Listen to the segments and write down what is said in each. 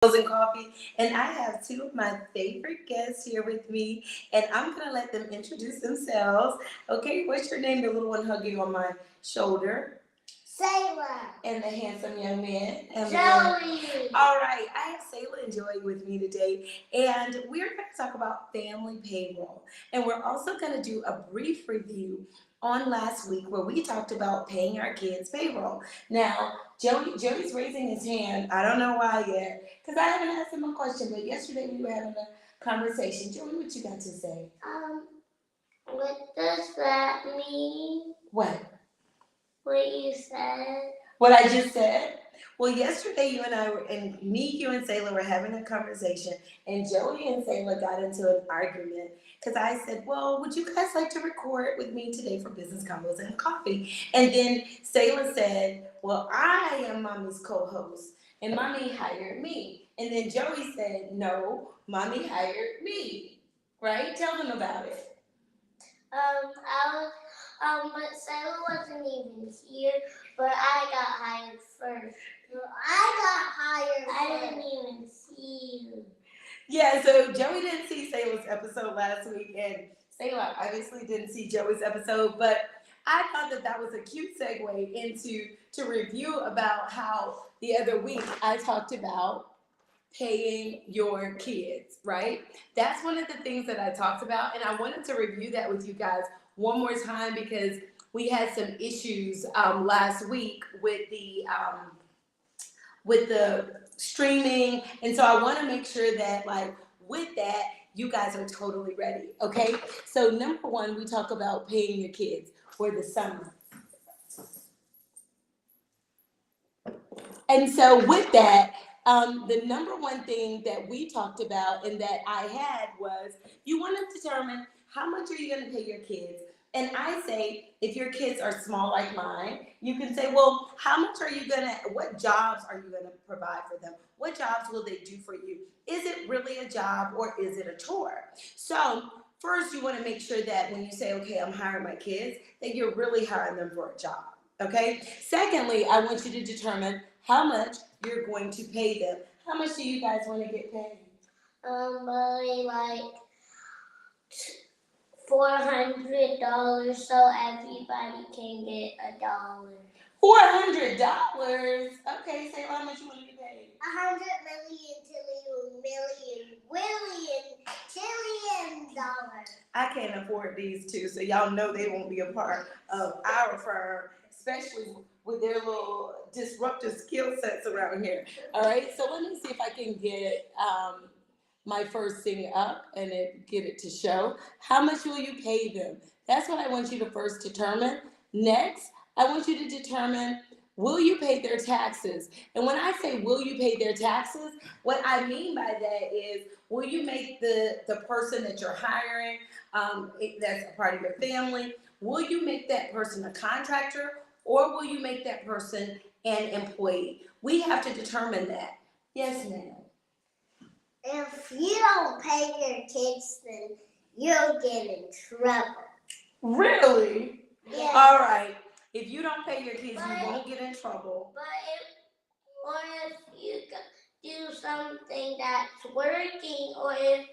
And Coffee, and I have two of my favorite guests here with me, and I'm gonna let them introduce themselves. Okay, what's your name? The little one hugging on my shoulder. Sayla. And the handsome young man. Joey. All right, I have Sayla and Joey with me today, and we're going to talk about family payroll. And we're also going to do a brief review on last week where we talked about paying our kids payroll. Now, Joey's raising his hand. I don't know why yet, because I haven't asked him a question, but yesterday we were having a conversation. Joey, what you got to say? What does that mean? What? What you said? What I just said? Well, yesterday you and I were, and me, you and Sayla were having a conversation, and Joey and Sayla got into an argument because I said, well, would you guys like to record with me today for Business Combos and Coffee? And then Sayla said, well, I am Mommy's co-host, and Mommy hired me. And then Joey said, no, Mommy hired me. Right? Tell them about it. But Sarah wasn't even here, but I got hired first. I got hired first. I didn't even see you. Yeah, so Joey didn't see Sayla's episode last week, and Sayla obviously didn't see Joey's episode, but I thought that was a cute segue to review about how the other week I talked about paying your kids, right? That's one of the things that I talked about, and I wanted to review that with you guys one more time because we had some issues last week with the streaming, and so I want to make sure that with that you guys are totally ready. Okay, so number one, we talk about paying your kids for the summer. And so with that, the number one thing that we talked about and that I had was you want to determine how much are you going to pay your kids. And I say, if your kids are small like mine, you can say, well, what jobs are you going to provide for them? What jobs will they do for you? Is it really a job or is it a chore? So first, you want to make sure that when you say, okay, I'm hiring my kids, that you're really hiring them for a job. Okay? Secondly, I want you to determine how much you're going to pay them. How much do you guys want to get paid? Like $400 so everybody can get $1. $400. Okay, say how much you want to get paid. 100 million dollars. I can't afford these two, so y'all know they won't be a part of our firm, especially with their little disruptive skill sets around here. All right, so let me see if I can get my first thing up and get it to show. How much will you pay them? That's what I want you to first determine. Next, I want you to determine, will you pay their taxes? And when I say will you pay their taxes, what I mean by that is, will you make the person that you're hiring, that's a part of your family, will you make that person a contractor or will you make that person an employee? We have to determine that. Yes, ma'am. If you don't pay your kids, then you'll get in trouble. Really? Yes. All right. If you don't pay your kids, you won't get in trouble. If you do something that's working, or if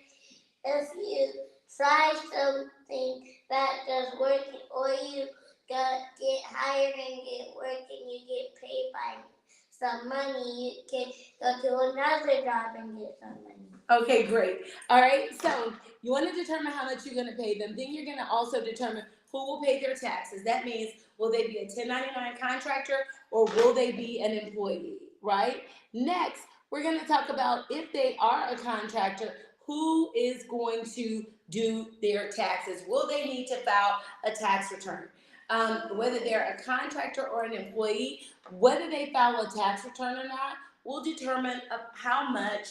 you try something that is working, or you get hired and get working, you get paid by some money, you can go to another job and get some money. Okay, great. All right, so you want to determine how much you're going to pay them. Then you're going to also determine who will pay their taxes. That means, will they be a 1099 contractor or will they be an employee, right? Next, we're going to talk about if they are a contractor, who is going to do their taxes? Will they need to file a tax return? Whether they're a contractor or an employee, whether they file a tax return or not, will determine how much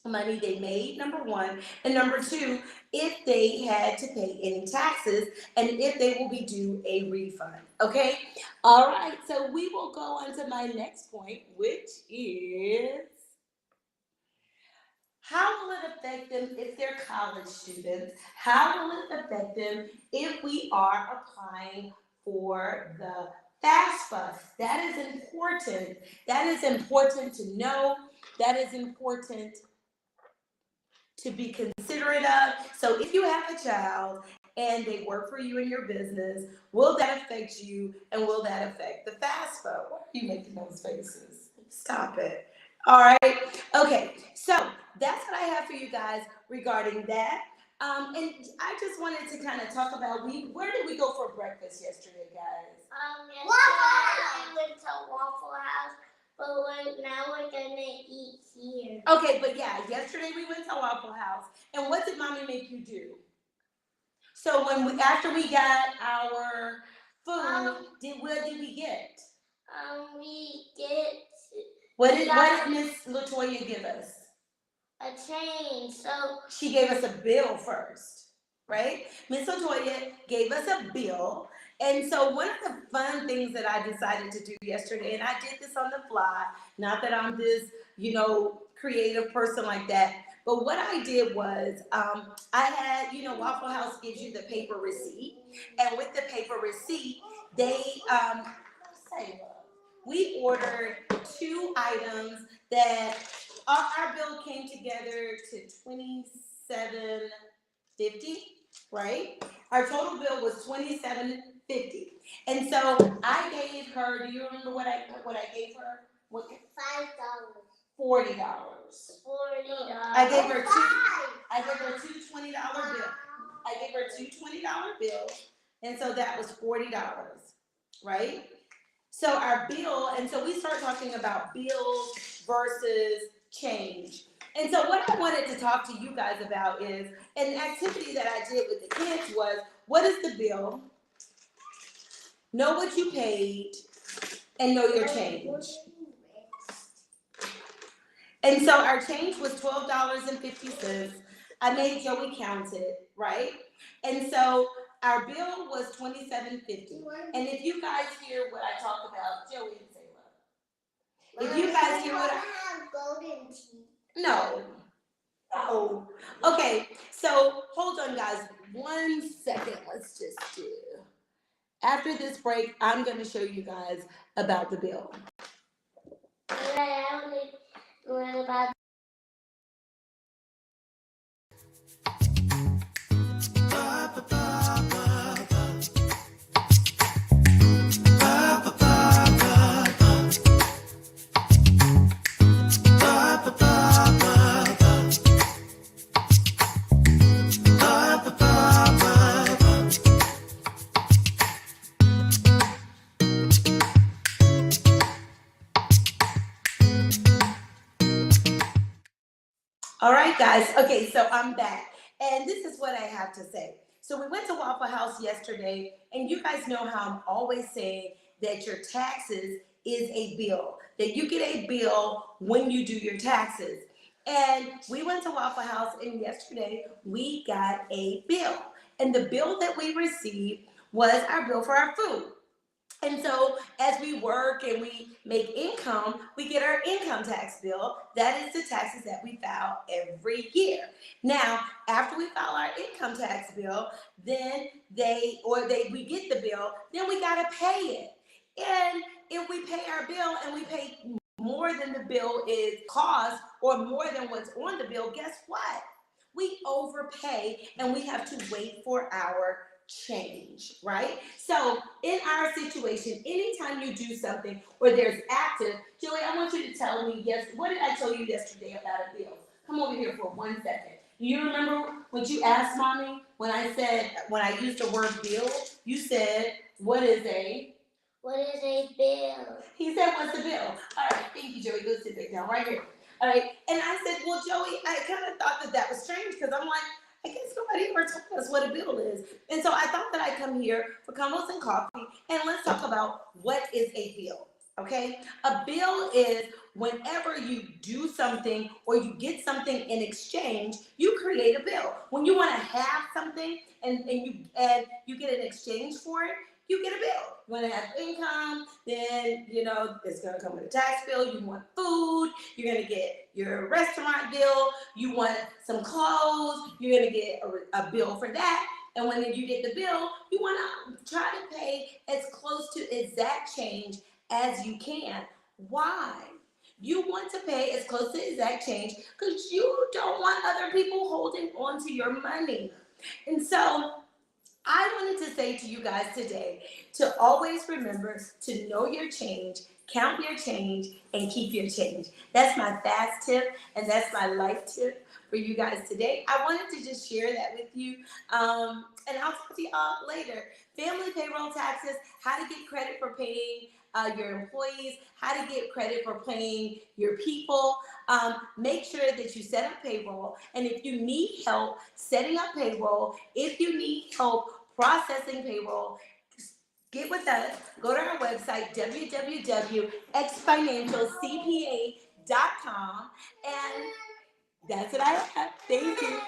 money they made, number one, and number two, if they had to pay any taxes and if they will be due a refund. Okay? All right, so we will go on to my next point, which is how will it affect them if they're college students? How will it affect them if we are applying for the FAFSA. That is important. That is important to know. That is important to be considerate of. So if you have a child and they work for you in your business, will that affect you and will that affect the FAFSA? Why are you making those faces? Stop it. All right. Okay. So that's what I have for you guys regarding that. And I just wanted to kind of talk about where did we go for breakfast yesterday, guys? Yesterday we went to Waffle House, but now we're gonna eat here. Okay, but yeah, yesterday we went to Waffle House, and what did mommy make you do? So after we got our food, what did we get? We get What did Miss Latoya give us? a change. So she gave us a bill first, right? Miss Latoya gave us a bill. And so one of the fun things that I decided to do yesterday, and I did this on the fly, not that I'm this, creative person like that, but what I did was I had, Waffle House gives you the paper receipt. And with the paper receipt, they we ordered 2 items that our bill came together to $27.50, right? Our total bill was $27.50, and so I gave her. Do you remember what I gave her? What? $5. $40. I gave her two $20 bills. I gave her two $20 bills, and so that was $40, right? So our bill, and so we start talking about bills versus change. And so what I wanted to talk to you guys about is an activity that I did with the kids was, what is the bill? Know what you paid and know your change. And so our change was $12.50. I made Joey count it, right? And so our bill was $27.50. And if you guys hear what I talk about, Joey and Sayla. If you guys hear what I have golden teeth. No. Okay, so hold on, guys. 1 second. Let's just do. After this break, I'm going to show you guys about the bill. I only learned about. All right, guys. Okay, so I'm back. And this is what I have to say. So we went to Waffle House yesterday, and you guys know how I'm always saying that your taxes is a bill, that you get a bill when you do your taxes. And we went to Waffle House, and yesterday we got a bill. And the bill that we received was our bill for our food. And so as we work and we make income, we get our income tax bill. That is the taxes that we file every year. Now, after we file our income tax bill, then we get the bill, then we gotta pay it. And if we pay our bill and we pay more than the bill is cost or more than what's on the bill, guess what? We overpay and we have to wait for our change, right? So in our situation, anytime you do something or there's active, Joey, I want you to tell me, what did I tell you yesterday about a bill? Come over here for 1 second. Do you remember what you asked mommy when I used the word bill? You said, what is a bill? He said, what's a bill? All right, thank you, Joey. Go sit back down right here. All right, and I said, well, Joey, I kind of thought that was strange because I'm like, I guess nobody ever told us what a bill is. And so I thought that I'd come here for combos and coffee and let's talk about what is a bill, okay? A bill is whenever you do something or you get something in exchange, you create a bill. When you want to have something and you get an exchange for it, you get a bill. You want to have income, then, it's going to come with a tax bill. You want food, you're going to get your restaurant bill. You want some clothes, you're going to get a bill for that. And when you get the bill, you want to try to pay as close to exact change as you can. Why? You want to pay as close to exact change because you don't want other people holding on to your money. And so I wanted to say to you guys today to always remember to know your change, count your change, and keep your change. That's my fast tip, and that's my life tip for you guys today. I wanted to just share that with you, and I'll talk to y'all later. Family payroll taxes, how to get credit for paying your employees, how to get credit for paying your people. Make sure that you set up payroll, and if you need help setting up payroll, if you need help processing payroll, get with us. Go to our website, www.xfinancialcpa.com, and that's what I have. Thank you.